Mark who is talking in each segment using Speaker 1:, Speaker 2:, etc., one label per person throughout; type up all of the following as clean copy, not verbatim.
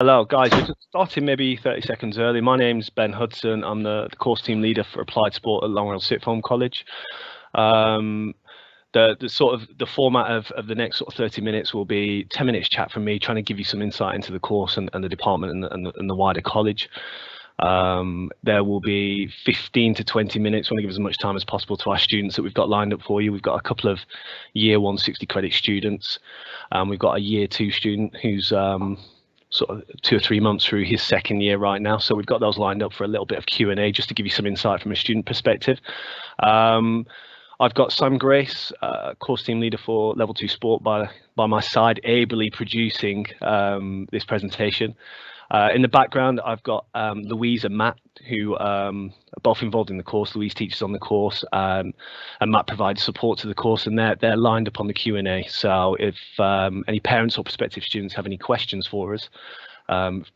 Speaker 1: Hello, guys. We're just starting maybe 30 seconds early. My name's Ben Hudson. I'm the course team leader for applied sport at Longroad Sixth Form College. The format of the next sort of 30 minutes will be 10 minutes chat from me, trying to give you some insight into the course and the department and the wider college. There will be 15 to 20 minutes. We want to give as much time as possible to our students that we've got lined up for you. We've got a couple of year 1 60 credit students. We've got a year 2 student who's sort of 2 or 3 months through his second year right now. So we've got those lined up for a little bit of Q&A just to give you some insight from a student perspective. I've got Sam Grace, course team leader for Level 2 Sport by my side, ably producing this presentation. In the background, I've got Louise and Matt, who are both involved in the course. Louise teaches on the course, and Matt provides support to the course, and they're lined up on the Q&A. So if any parents or prospective students have any questions for us,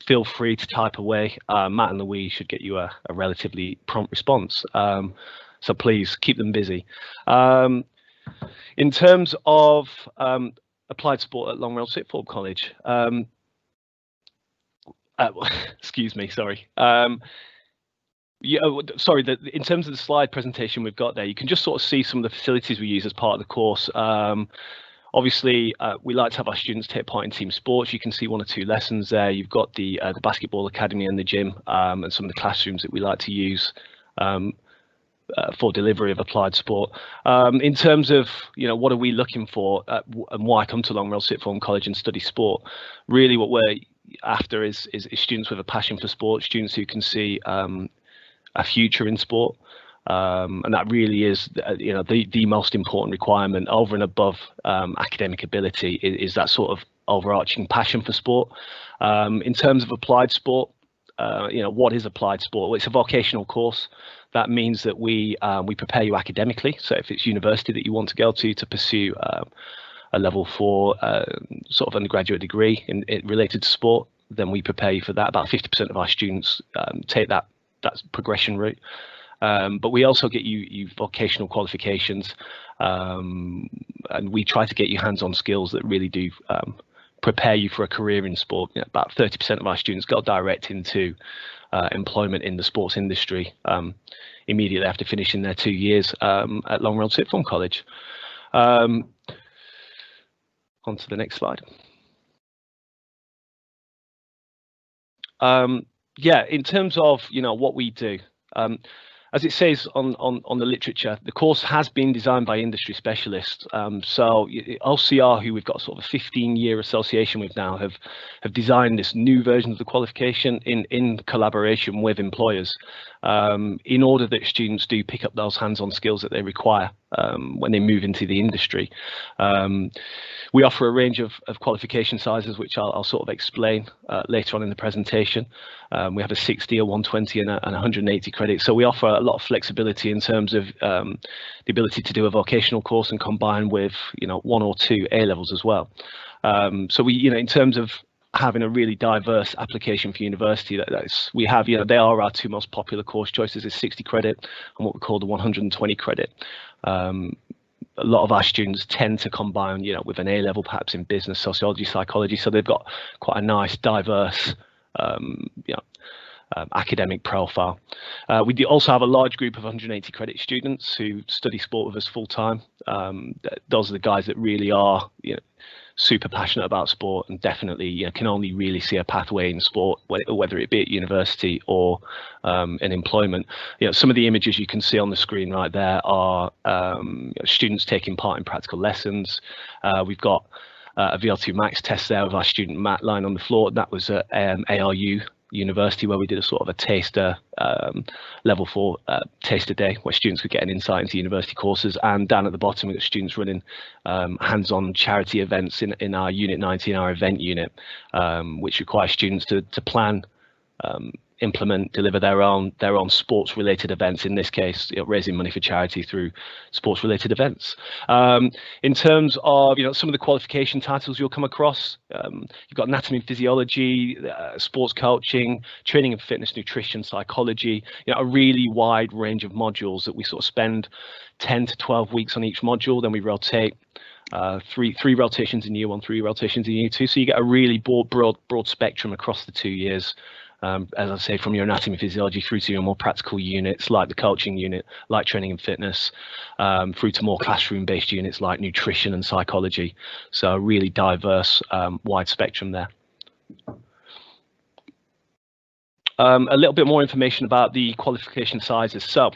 Speaker 1: feel free to type away. Matt and Louise should get you a relatively prompt response. So please keep them busy. In terms of applied sport at Longroad Sixth Form College, excuse me, sorry. In terms of the slide presentation we've got there, you can just sort of see some of the facilities we use as part of the course. Obviously, we like to have our students take part in team sports. You can see 1 or 2 lessons there. You've got the basketball academy and the gym, and some of the classrooms that we like to use for delivery of applied sport. In terms of, what are we looking for and why come to Longroad Sixth Form College and study sport? Really what we're after is students with a passion for sport, students who can see a future in sport, and that really is the most important requirement over and above academic ability is that sort of overarching passion for sport. In terms of applied sport, what is applied sport? Well, it's a vocational course. That means that we prepare you academically. So if it's university that you want to go to pursue a level 4 sort of undergraduate degree related to sport, then we prepare you for that. About 50% of our students take that progression route. But we also get you vocational qualifications, and we try to get you hands-on skills that really do prepare you for a career in sport. About 30% of our students go direct into employment in the sports industry immediately after finishing their 2 years at Longroad Sixth Form College. On to the next slide. In terms of what we do, as it says on the literature, the course has been designed by industry specialists. So LCR, who we've got sort of a 15-year association with now, have designed this new version of the qualification in collaboration with employers, in order that students do pick up those hands-on skills that they require when they move into the industry. We offer a range of qualification sizes, which I'll sort of explain later on in the presentation. We have a 60, a 120 and a 180 credits. So we offer a lot of flexibility in terms of the ability to do a vocational course and combine with 1 or 2 A levels as well. So we, in terms of having a really diverse application for university, we have, they are our 2 most popular course choices, is 60 credit and what we call the 120 credit. A lot of our students tend to combine, with an A level, perhaps in business, sociology, psychology. So they've got quite a nice, diverse, academic profile. We do also have a large group of 180 credit students who study sport with us full time. Those are the guys that really are, super passionate about sport and definitely can only really see a pathway in sport, whether it be at university or in employment. Some of the images you can see on the screen right there are students taking part in practical lessons. We've got a VL2 Max test there with our student Matt lying on the floor. That was at ARU University, where we did a sort of a taster level 4 taster day where students could get an insight into university courses. And down at the bottom we've got students running hands-on charity events in our unit 19, our event unit, which requires students to plan implement, deliver their own sports related events. In this case, raising money for charity through sports related events. In terms of some of the qualification titles you'll come across, you've got anatomy and physiology, sports coaching, training and fitness, nutrition, psychology. A really wide range of modules that we sort of spend 10 to 12 weeks on each module. Then we rotate. Three rotations in year 1, 3 rotations in year 2, so you get a really broad spectrum across the 2 years, as I say, from your anatomy and physiology through to your more practical units like the coaching unit, like training and fitness, through to more classroom based units like nutrition and psychology. So a really diverse, wide spectrum there. A little bit more information about the qualification sizes. So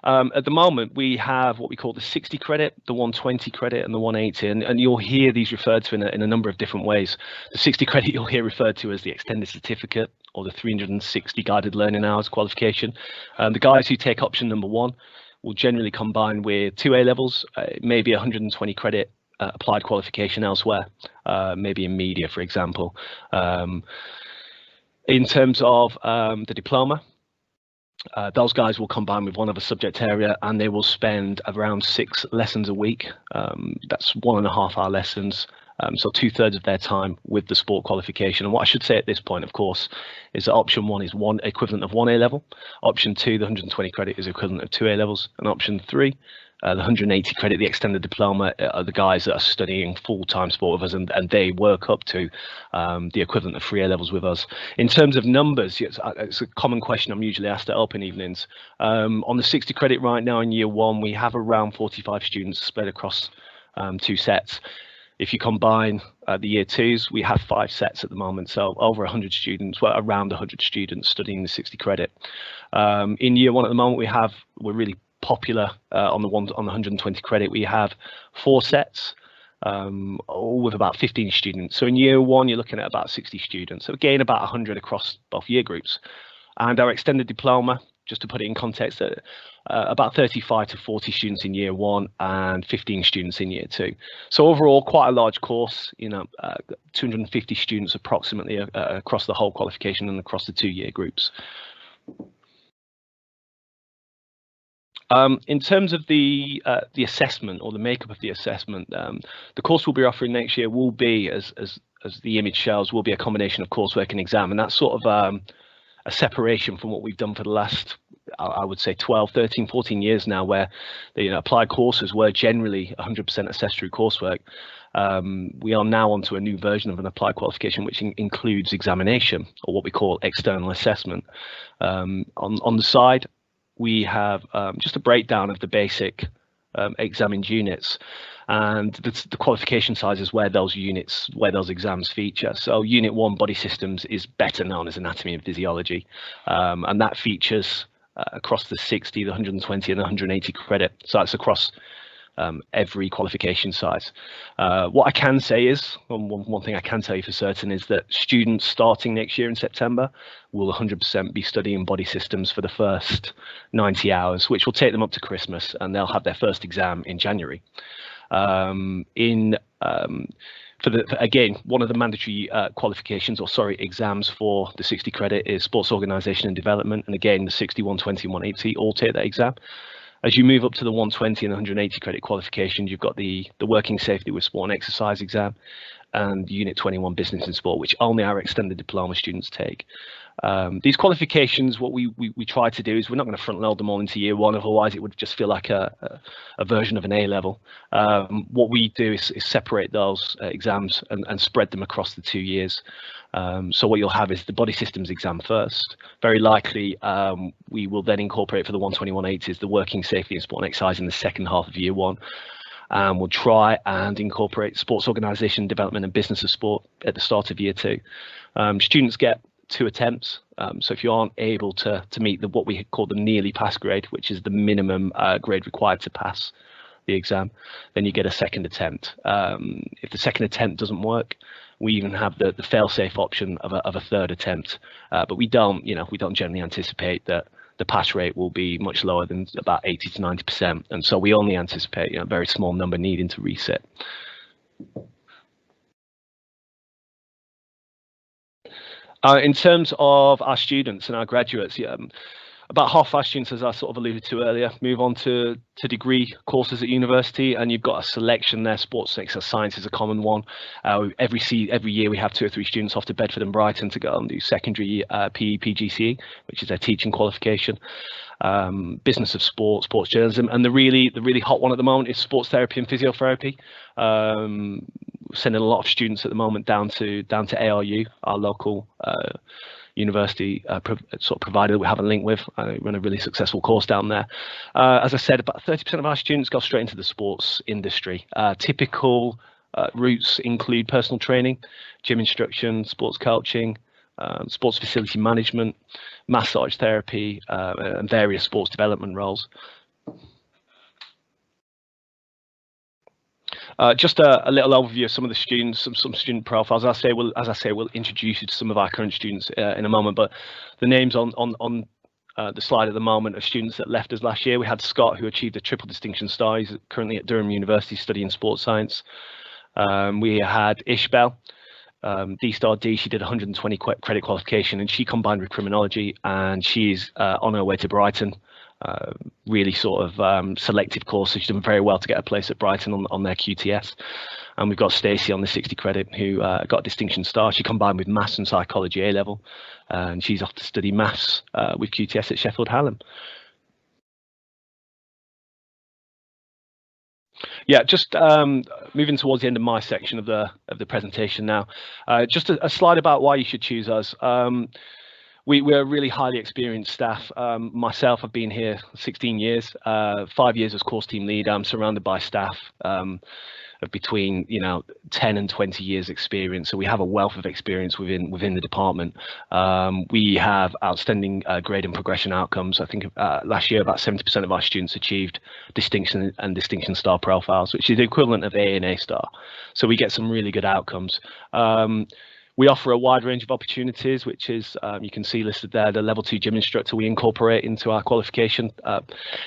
Speaker 1: at the moment, we have what we call the 60 credit, the 120 credit, and the 180, and you'll hear these referred to in a number of different ways. The 60 credit you'll hear referred to as the extended certificate or the 360 guided learning hours qualification. The guys who take option number 1 will generally combine with 2 A levels, maybe 120 credit applied qualification elsewhere, maybe in media, for example. In terms of the diploma, those guys will combine with one other subject area and they will spend around 6 lessons a week. That's 1.5 hour lessons, so 2/3 of their time with the sport qualification. And what I should say at this point, of course, is that option 1 is equivalent of 1 A level. Option 2, the 120 credit, is equivalent of 2 A levels. And option 3, the 180 credit, the extended diploma, are the guys that are studying full-time sport with us, and they work up to the equivalent of 3 A levels with us. In terms of numbers, it's a common question I'm usually asked at open evenings. On the 60 credit right now in year 1, we have around 45 students spread across 2 sets. If you combine the year 2s, we have 5 sets at the moment, so over 100 students, well, around 100 students studying the 60 credit. In year 1 at the moment, we're really popular on the 120 credit. We have 4 sets, all with about 15 students. So in year 1, you're looking at about 60 students. So again, about 100 across both year groups. And our extended diploma, just to put it in context, about 35 to 40 students in year 1 and 15 students in year 2. So overall, quite a large course, 250 students approximately across the whole qualification and across the 2 year groups. In terms of the assessment or the makeup of the assessment, the course we'll be offering next year will be, as the image shows, will be a combination of coursework and exam, and that's sort of a separation from what we've done for the last, I would say, 12, 13, 14 years now, where the applied courses were generally 100% assessed through coursework. We are now onto a new version of an applied qualification, which includes examination, or what we call external assessment. On the side, we have just a breakdown of the basic examined units and the qualification sizes where those exams feature. So unit 1, body systems, is better known as anatomy and physiology, and that features across the 60, the 120 and the 180 credit. So it's across every qualification size. What I can say is, one thing I can tell you for certain, is that students starting next year in September will 100% be studying body systems for the first 90 hours, which will take them up to Christmas, and they'll have their first exam in January. Again, one of the mandatory exams for the 60 credit is sports organisation and development, and again, the 60, 120, 180 all take that exam. As you move up to the 120 and 180 credit qualifications, you've got the working safety with sport and exercise exam and Unit 21 business and sport, which only our extended diploma students take. These qualifications, what we try to do is, we're not going to front load them all into year 1, otherwise it would just feel like a version of an A level. What we do is separate those exams and spread them across the 2 years. So what you'll have is the body systems exam first. Very likely we will then incorporate for the 121/80s the working safety and sport and exercise in the second half of year 1. We'll try and incorporate sports organisation development and business of sport at the start of year 2. Students get 2 attempts, so if you aren't able to meet what we call the nearly pass grade, which is the minimum grade required to pass the exam, then you get a second attempt. If the second attempt doesn't work, we even have the fail-safe option of a third attempt, but we don't generally anticipate that the pass rate will be much lower than about 80 to 90%, and so we only anticipate a very small number needing to resit. In terms of our students and our graduates, yeah, about half our students, as I sort of alluded to earlier, move on to degree courses at university, and you've got a selection there. Sports and exercise science is a common one. Every year we have 2 or 3 students off to Bedford and Brighton to go and do secondary PE PGCE, which is their teaching qualification. Business of sport, sports journalism, and the really hot one at the moment is sports therapy and physiotherapy. Sending a lot of students at the moment down to ARU, our local university sort of provider that we have a link with. I run a really successful course down there. As I said, about 30% of our students go straight into the sports industry. Typical routes include personal training, gym instruction, sports coaching, sports facility management, massage therapy, and various sports development roles. Just a little overview of some of the students, some student profiles. As I say, we'll introduce you to some of our current students in a moment. But the names on the slide at the moment are students that left us last year. We had Scott, who achieved a triple distinction star. He's currently at Durham University studying sports science. We had Ishbel, D-Star D. She did 120 credit qualification, and she combined with criminology, and she's on her way to Brighton. Really sort of selective course. She's done very well to get a place at Brighton on their QTS. And we've got Stacey on the 60 credit who got a distinction star. She combined with maths and psychology A level, and she's off to study maths with QTS at Sheffield Hallam. Yeah, just moving towards the end of my section of the presentation now. Just a slide about why you should choose us. We're a really highly experienced staff. Myself, I've been here 16 years, 5 years as course team lead. I'm surrounded by staff of between 10 and 20 years experience. So we have a wealth of experience within the department. We have outstanding grade and progression outcomes. I think last year about 70% of our students achieved distinction and distinction star profiles, which is the equivalent of A and A star. So we get some really good outcomes. We offer a wide range of opportunities, which is, you can see listed there, the level 2 gym instructor we incorporate into our qualification.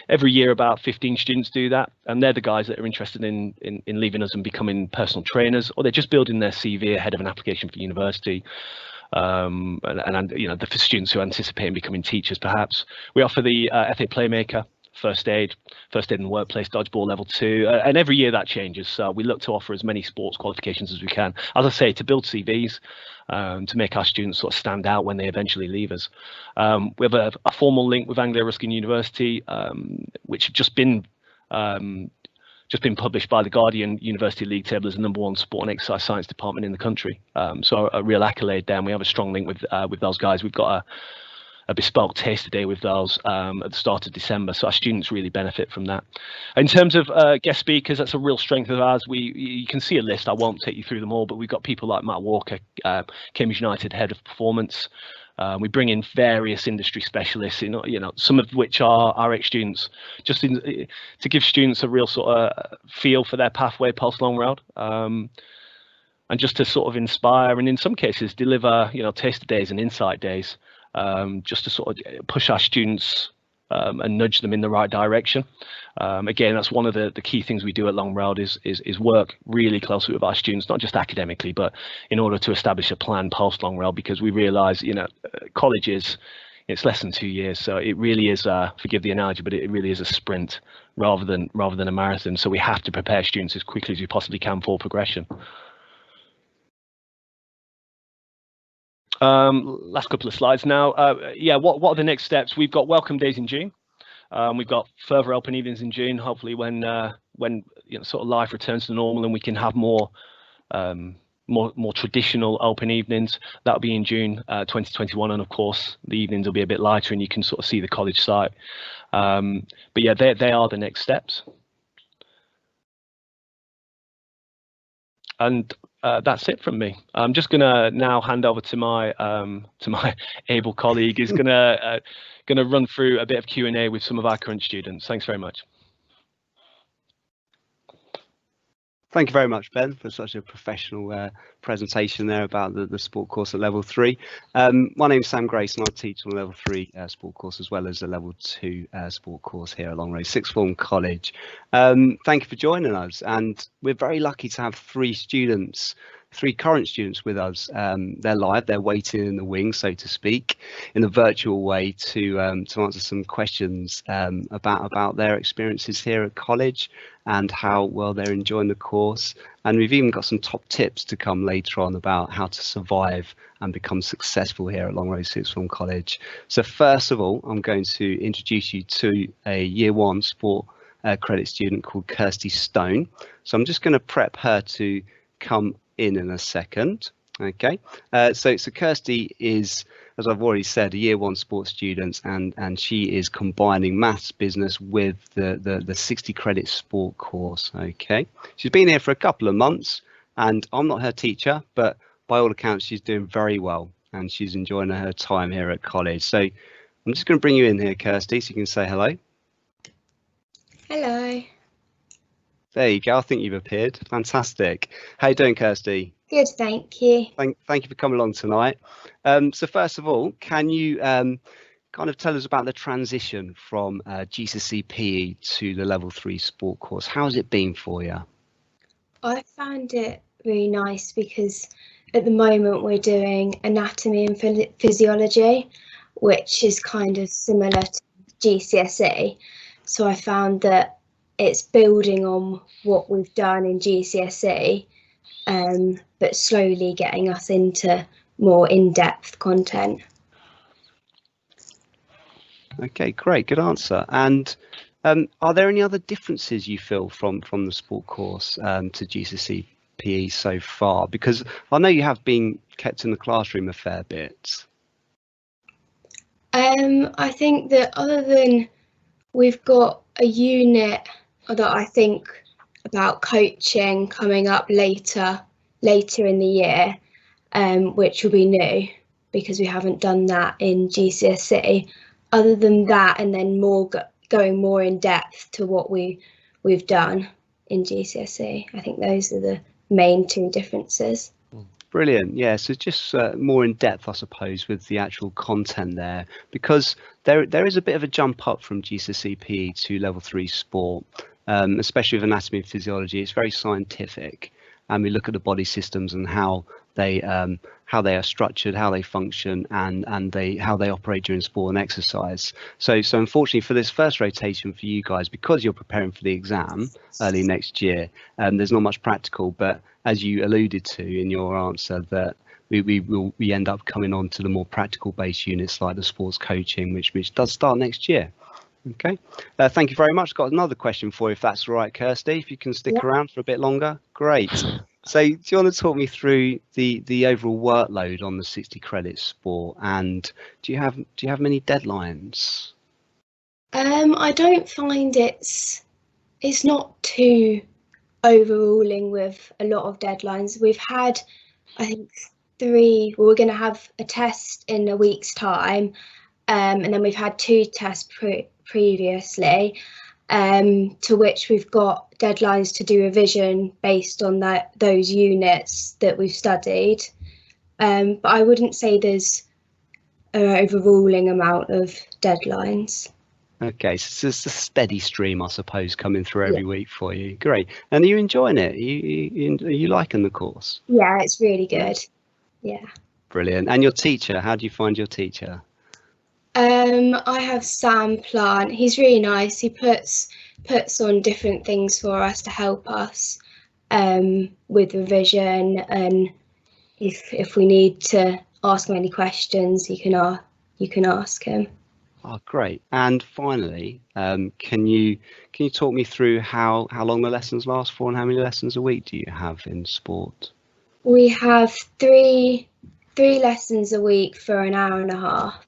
Speaker 1: Every year about 15 students do that, and they're the guys that are interested in leaving us and becoming personal trainers, or they're just building their CV ahead of an application for university. And the students who are anticipating becoming teachers, perhaps. We offer the FA Playmaker, first aid in the workplace, dodgeball level 2, and every year that changes. So we look to offer as many sports qualifications as we can, as I say, to build CVs, to make our students sort of stand out when they eventually leave us. We have a formal link with Anglia Ruskin University, which has just been published by the Guardian University League table as the #1 sport and exercise science department in the country. So a real accolade there, and we have a strong link with those guys. We've got a bespoke taster day with those at the start of December, so our students really benefit from that. In terms of guest speakers, that's a real strength of ours. You can see a list. I won't take you through them all, but we've got people like Matt Walker, Cambridge United head of performance. We bring in various industry specialists, some of which are our ex-students, just to give students a real sort of feel for their pathway post Long Road. And just to sort of inspire, and in some cases deliver, taster days and insight days, just to sort of push our students and nudge them in the right direction. Again, that's one of the key things we do at Long Road is work really closely with our students, not just academically, but in order to establish a plan post Long Road, because we realise, college it's less than 2 years, so it really is, forgive the analogy, but it really is a sprint rather than a marathon. So we have to prepare students as quickly as we possibly can for progression. Last couple of slides now. What are the next steps? We've got welcome days in June. We've got further open evenings in June, hopefully when sort of life returns to normal and we can have more traditional open evenings. That'll be in June 2021, and of course the evenings will be a bit lighter and you can sort of see the college site. But yeah, they are the next steps. And that's it from me. I'm just gonna now hand over to my able colleague who's gonna run through a bit of Q&A with some of our current students. Thanks very much.
Speaker 2: Thank you very much, Ben, for such a professional presentation there about the sport course at level 3. My name's Sam Grace and I teach on a level 3 sport course as well as a level 2 sport course here at Long Road Sixth Form College. Thank you for joining us, and we're very lucky to have 3 students three current students with us. They're live, they're waiting in the wings, so to speak, in a virtual way to answer some questions about their experiences here at college and how well they're enjoying the course. And we've even got some top tips to come later on about how to survive and become successful here at Longroad Sixth Form College. So first of all, I'm going to introduce you to a Year 1 sport credit student called Kirsty Stone. So I'm just going to prep her to come in a second. Okay, so Kirsty is, as I've already said, a Year 1 sports student, and she is combining maths business with the 60 credit sport course. Okay, she's been here for a couple of months, and I'm not her teacher, but by all accounts she's doing very well and she's enjoying her time here at college. So I'm just going to bring you in here, Kirsty, so you can say hello.
Speaker 3: Hello.
Speaker 2: There you go. I think you've appeared. Fantastic. How you doing, Kirsty?
Speaker 3: Good, thank you.
Speaker 2: Thank you for coming along tonight. So first of all, can you kind of tell us about the transition from GCSE PE to the level 3 sport course? How's it been for you?
Speaker 3: I found it really nice because at the moment we're doing anatomy and physiology, which is kind of similar to GCSE. So I found that it's building on what we've done in GCSE, but slowly getting us into more in-depth content.
Speaker 2: Okay, great, good answer. And are there any other differences you feel from the sport course to GCSE PE so far? Because I know you have been kept in the classroom a fair bit.
Speaker 3: I think that other than we've got a unit that I think about coaching coming up later in the year, which will be new because we haven't done that in GCSE. Other than that, and then going more in depth to what we've done in GCSE. I think those are the main two differences.
Speaker 2: Brilliant. Yeah, so just more in depth, I suppose, with the actual content there, because there is a bit of a jump up from GCSE PE to level 3 sport, especially with anatomy and physiology. It's very scientific, and we look at the body systems and how they are structured, how they function, and how they operate during sport and exercise. So unfortunately for this first rotation for you guys, because you're preparing for the exam early next year, there's not much practical. But as you alluded to in your answer, that we end up coming on to the more practical based units like the sports coaching, which does start next year. Okay, thank you very much. Got another question for you, if that's all right, Kirsty, if you can stick around for a bit longer. Great. So do you want to talk me through the overall workload on the 60 credit sport, and do you have many deadlines?
Speaker 3: I don't find it's not too overruling with a lot of deadlines. We've had, I think, 3. We're going to have a test in a week's time, and then we've had 2 tests previously, to which we've got deadlines to do revision based on those units that we've studied. But I wouldn't say there's an overruling amount of deadlines. Okay,
Speaker 2: so it's a steady stream, I suppose, coming through every week for you. Great. And are you enjoying it? Are you liking the course?
Speaker 3: Yeah, it's really good. Yeah.
Speaker 2: Brilliant. And your teacher, how do you find your teacher?
Speaker 3: I have Sam Plant. He's really nice. He puts on different things for us to help us with revision, and if we need to ask him any questions, you can ask him.
Speaker 2: Oh, great. And finally, can you talk me through how long the lessons last for, and how many lessons a week do you have in sport?
Speaker 3: We have three lessons a week for an hour and a half.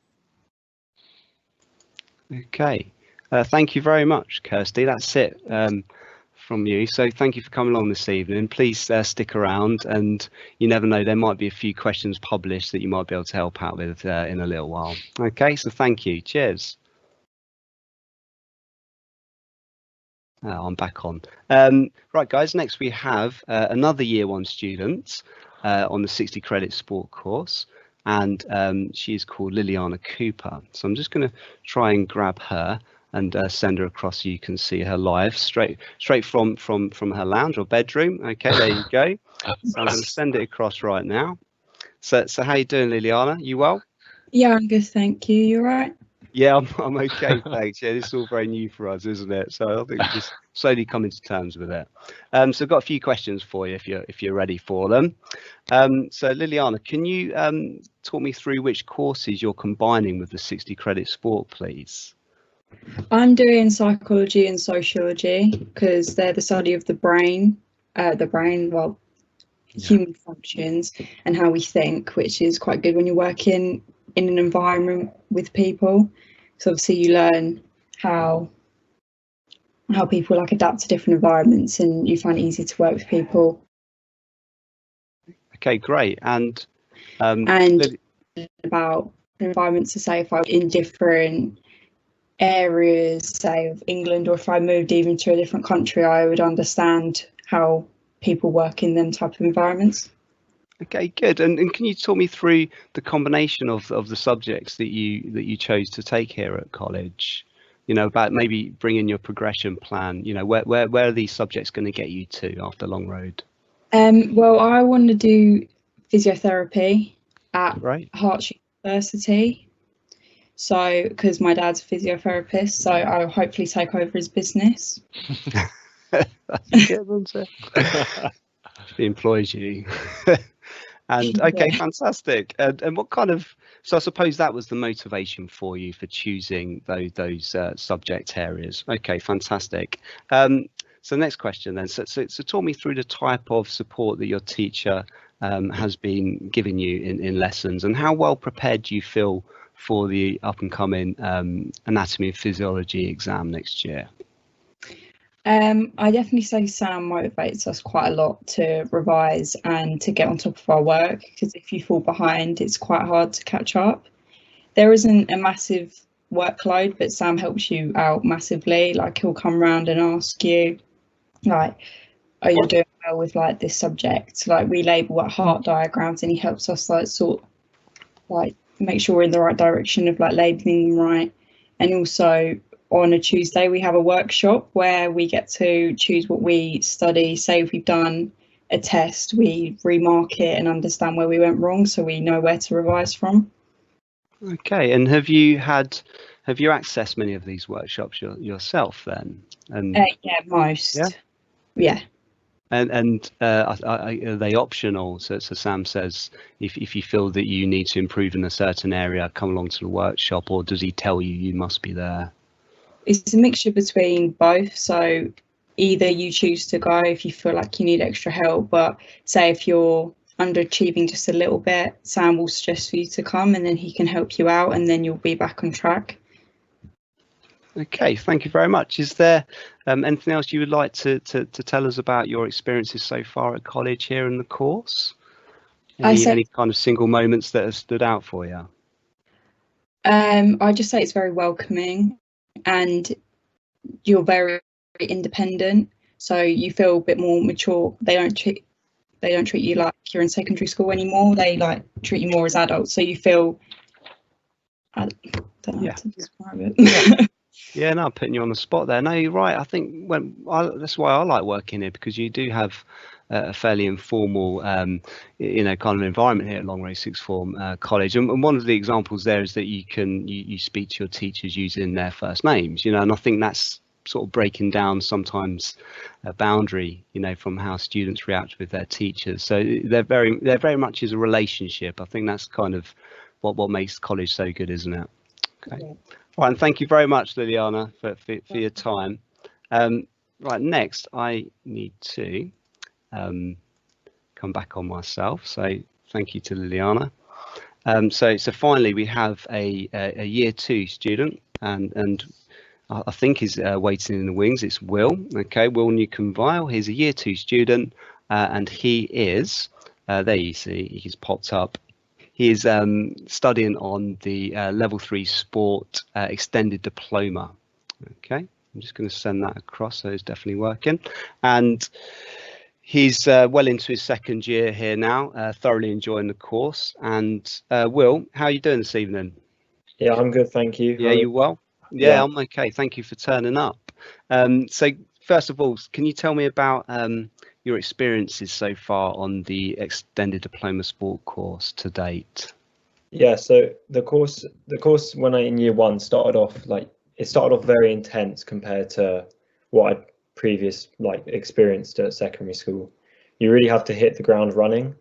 Speaker 2: Okay, thank you very much, Kirsty. That's it from you. So thank you for coming along this evening. Please stick around, and you never know, there might be a few questions published that you might be able to help out with in a little while. Okay, so thank you. Cheers. I'm back on. Right, guys, next we have another Year 1 student on the 60 credit sport course, and she's called Liliana Cooper. So I'm just going to try and grab her and send her across so you can see her live straight from her lounge or bedroom. Okay, there you go. So I'm going to send it across right now. So how you doing, Liliana? You well?
Speaker 4: Yeah, I'm good, thank you. You all right?
Speaker 2: Yeah, I'm okay, thanks. Yeah, this is all very new for us, isn't it? So I think we're just slowly coming to terms with it. So I've got a few questions for you if you're ready for them. So Liliana, can you talk me through which courses you're combining with the 60 credit sport, please?
Speaker 4: I'm doing psychology and sociology because they're the study of the brain, well, human functions and how we think, which is quite good when you're working in an environment with people. So obviously you learn how people like adapt to different environments, and you find it easy to work with people.
Speaker 2: Okay, great. And
Speaker 4: about environments to say if I was in different areas, say of England, or if I moved even to a different country, I would understand how people work in them type of environments.
Speaker 2: Okay, good. And can you talk me through the combination of the subjects that you chose to take here at college? You know, about maybe bringing your progression plan. You know, where are these subjects going to get you to after Long Road?
Speaker 4: Well, I want to do physiotherapy at
Speaker 2: Right.
Speaker 4: Herts University. So, because my dad's a physiotherapist, so I'll hopefully take over his business.
Speaker 2: He employs you. And okay,
Speaker 4: Yeah.
Speaker 2: Fantastic. And what kind of, so I suppose that was the motivation for you for choosing those subject areas. Okay, fantastic. So next question then. So talk me through the type of support that your teacher has been giving you in lessons, and how well prepared do you feel for the up and coming anatomy and physiology exam next year?
Speaker 4: I definitely say Sam motivates us quite a lot to revise and to get on top of our work, because if you fall behind, it's quite hard to catch up. There isn't a massive workload, but Sam helps you out massively. Like, he'll come around and ask you, like, are you doing well with like this subject? Like, we label like heart diagrams, and he helps us like make sure we're in the right direction of like labeling them right. And also on a Tuesday we have a workshop where we get to choose what we study. Say if we've done a test, we remark it and understand where we went wrong, so we know where to revise from.
Speaker 2: Okay, and have you accessed many of these workshops yourself then? And
Speaker 4: yeah, most. Yeah.
Speaker 2: And are they optional? So Sam says if you feel that you need to improve in a certain area, come along to the workshop, or does he tell you must be there?
Speaker 4: It's a mixture between both. So either you choose to go if you feel like you need extra help, but say if you're underachieving just a little bit, Sam will suggest for you to come, and then he can help you out, and then you'll be back on track.
Speaker 2: Okay, thank you very much. Is there anything else you would like to tell us about your experiences so far at college here in the course? Any kind of single moments that have stood out for you?
Speaker 4: I just say it's very welcoming, and you're very independent, so you feel a bit more mature. They don't treat you like you're in secondary school anymore. They like treat you more as adults, so you feel, I don't know how to describe it.
Speaker 2: Yeah, no, I'm putting you on the spot there. No, you're right. I think that's why I like working here, because you do have a fairly informal, kind of environment here at Long Road Sixth Form College. And one of the examples there is that you speak to your teachers using their first names, and I think that's sort of breaking down sometimes a boundary, from how students react with their teachers. So they're very much is a relationship. I think that's kind of what makes college so good, isn't it? Okay. Yeah. Right, and thank you very much, Liliana, for your time. Right, next I need to come back on myself. So thank you to Liliana. So finally we have a year 2 student, and I think he's waiting in the wings. It's Will. Okay, Will Newcombe-Vile. He's a year 2 student, and he is there. You see, he's popped up. He is studying on the level 3 sport extended diploma. Okay, I'm just going to send that across, so it's definitely working. And he's well into his 2nd year here now, thoroughly enjoying the course. And Will, how are you doing this evening?
Speaker 5: Yeah, I'm good, thank you.
Speaker 2: Yeah, you well? Yeah, I'm okay. Thank you for turning up. So first of all, can you tell me about your experiences so far on the extended diploma sport course to date?
Speaker 5: Yeah, so the course when I in year one started off very intense compared to what I experienced at secondary school. You really have to hit the ground running,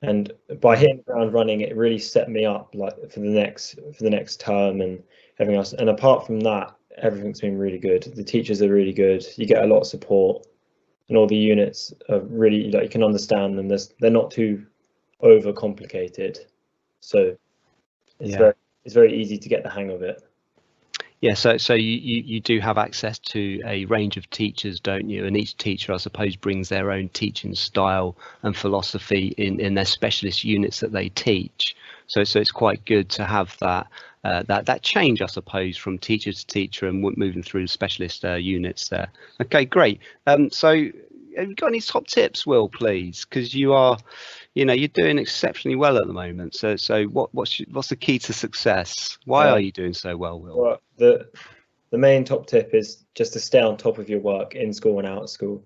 Speaker 5: and by hitting the ground running, it really set me up for the next term and everything else. And apart from that, everything's been really good. The teachers are really good. You get a lot of support, and all the units are really you can understand them. They're not too over complicated, so it's very easy to get the hang of it.
Speaker 2: Yeah, so you do have access to a range of teachers, don't you? And each teacher, I suppose, brings their own teaching style and philosophy in their specialist units that they teach. So it's quite good to have that change, I suppose, from teacher to teacher and moving through the specialist units there. Okay, great. So have you got any top tips, Will, please? Because you're doing exceptionally well at the moment. So what's the key to success? Why are you doing so well, Will?
Speaker 5: Well, the main top tip is just to stay on top of your work in school and out of school,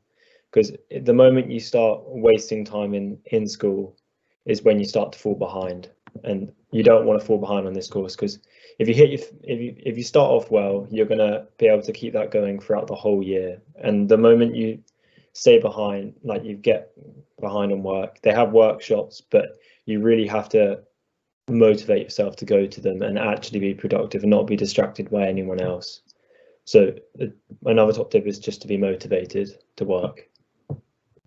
Speaker 5: because the moment you start wasting time in school is when you start to fall behind, and you don't want to fall behind on this course, because if you start off well, you're going to be able to keep that going throughout the whole year. And the moment you stay behind, you get behind on work, they have workshops, but you really have to motivate yourself to go to them and actually be productive and not be distracted by anyone else. So another top tip is just to be motivated to work.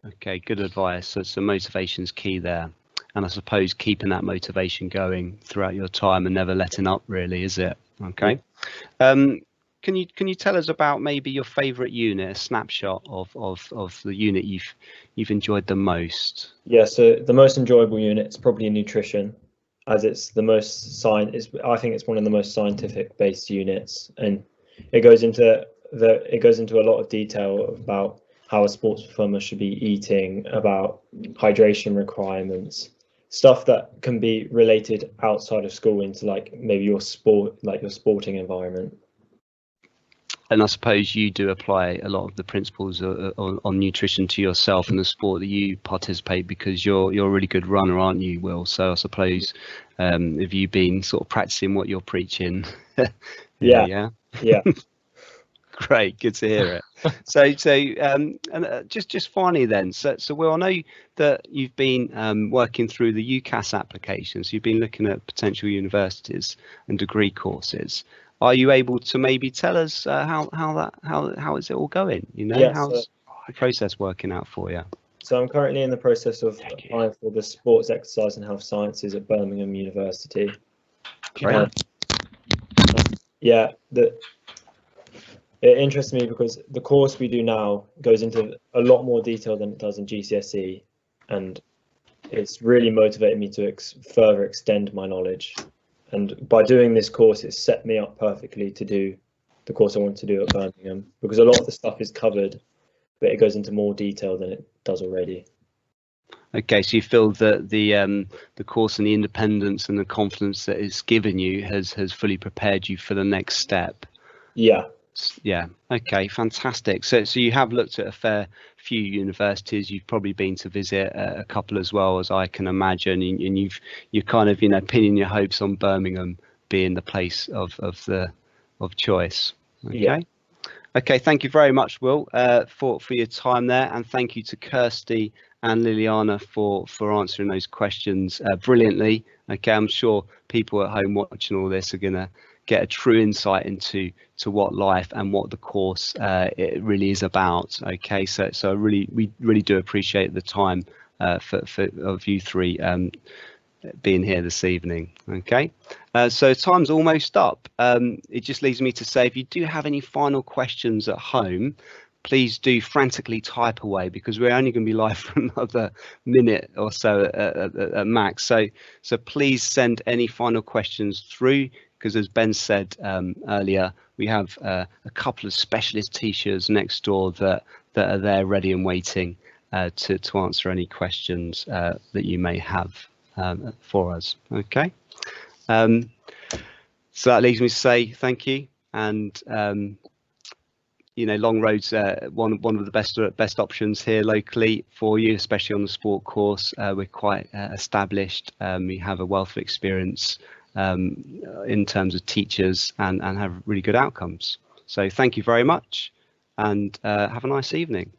Speaker 2: Okay, good advice. So motivation's key there, and I suppose keeping that motivation going throughout your time and never letting up, really, is it? Okay. Can you tell us about maybe your favourite unit, a snapshot of the unit you've enjoyed the most? Yeah,
Speaker 5: so the most enjoyable unit is probably nutrition, as it's the most I think it's one of the most scientific based units, and it goes into a lot of detail about how a sports performer should be eating, about hydration requirements, stuff that can be related outside of school into maybe your sporting environment.
Speaker 2: And I suppose you do apply a lot of the principles on nutrition to yourself and the sport that you participate, because you're a really good runner, aren't you, Will? So I suppose have you been sort of practicing what you're preaching? Yeah. Great, good to hear it. So just finally then, so Will, I know that you've been working through the UCAS applications. You've been looking at potential universities and degree courses. Are you able to maybe tell us how is it all going? How's the process working out for you?
Speaker 5: So I'm currently in the process of applying for the Sports, Exercise and Health Sciences at Birmingham University.
Speaker 2: Great.
Speaker 5: It interests me because the course we do now goes into a lot more detail than it does in GCSE, and it's really motivated me to further extend my knowledge. And by doing this course, it's set me up perfectly to do the course I want to do at Birmingham, because a lot of the stuff is covered, but it goes into more detail than it does already.
Speaker 2: Okay, so you feel that the course and the independence and the confidence that it's given you has fully prepared you for the next step?
Speaker 5: Yeah.
Speaker 2: Yeah. Okay, fantastic. So you have looked at a fair few universities. You've probably been to visit a couple as well, as I can imagine, and you're kind of pinning your hopes on Birmingham being the place of choice. Okay.
Speaker 5: Yeah.
Speaker 2: Okay, thank you very much, Will, for your time there, and thank you to Kirsty and Liliana for answering those questions brilliantly. Okay, I'm sure people at home watching all this are gonna get a true insight into what life and what the course it really is about. Okay, so we really do appreciate the time of you three being here this evening. Okay, so time's almost up. It just leaves me to say, if you do have any final questions at home, please do frantically type away, because we're only going to be live for another minute or so at max. So please send any final questions through, because as Ben said earlier, we have a couple of specialist teachers next door that are there ready and waiting to answer any questions that you may have for us. Okay, so that leaves me to say thank you, and you know, Long Road's one of the best options here locally for you, especially on the sport course. We're quite established. We have a wealth of experience in terms of teachers and have really good outcomes. So thank you very much, and have a nice evening.